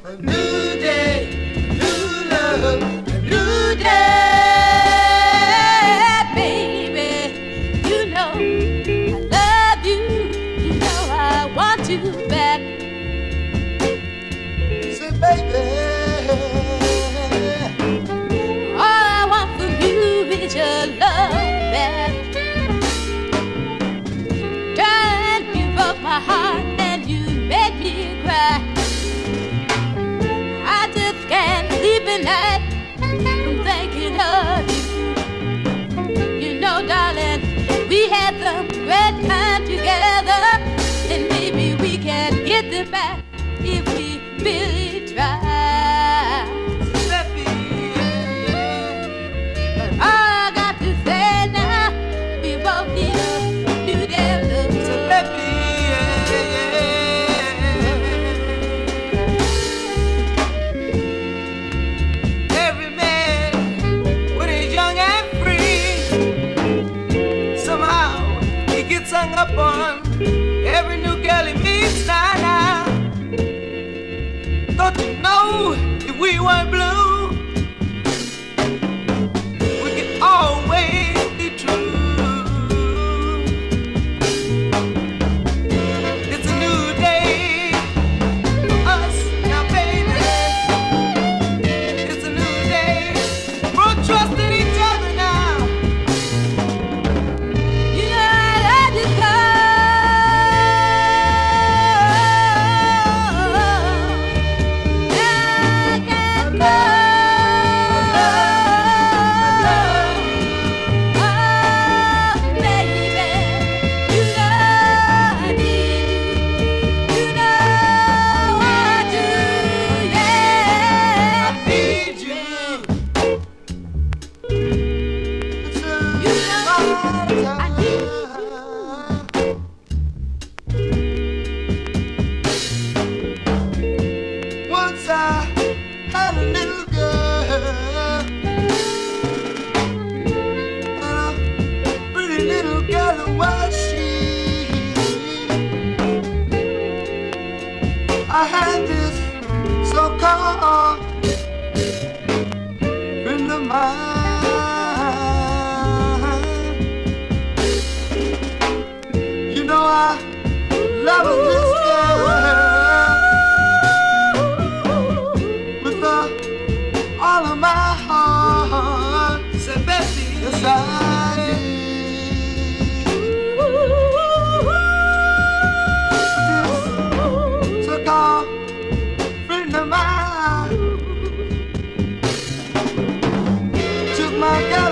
A new day, new love, a new day. Baby, you know I love you. You know I want you back. Say, baby, All I want from you is your love back. Darling, you broke my heart and you made me cry. I just can't sleep at night from thinking of you. You know, darling, we had some great time together, and maybe we can get them back if we really try. baby, But all I got to say now, we both need a new day of love. say, baby, every man when he's young and free, somehow he gets hung up on every new girl he meets. Now, don't you know if we weren't blue, we could always be true. It's a new day for us now, baby. It's a new day. We're trusting each other now. You know I love you so. I can't go. Oh, baby, you know I need you. You know I do, yeah. I need you. You know I need you. Once I had a little girl, and a pretty little girl was she. I had this so-called friend of mine. You know I love this girl with all of my heart. Say, Bessie, yes I did. This so-called friend of mine took my girl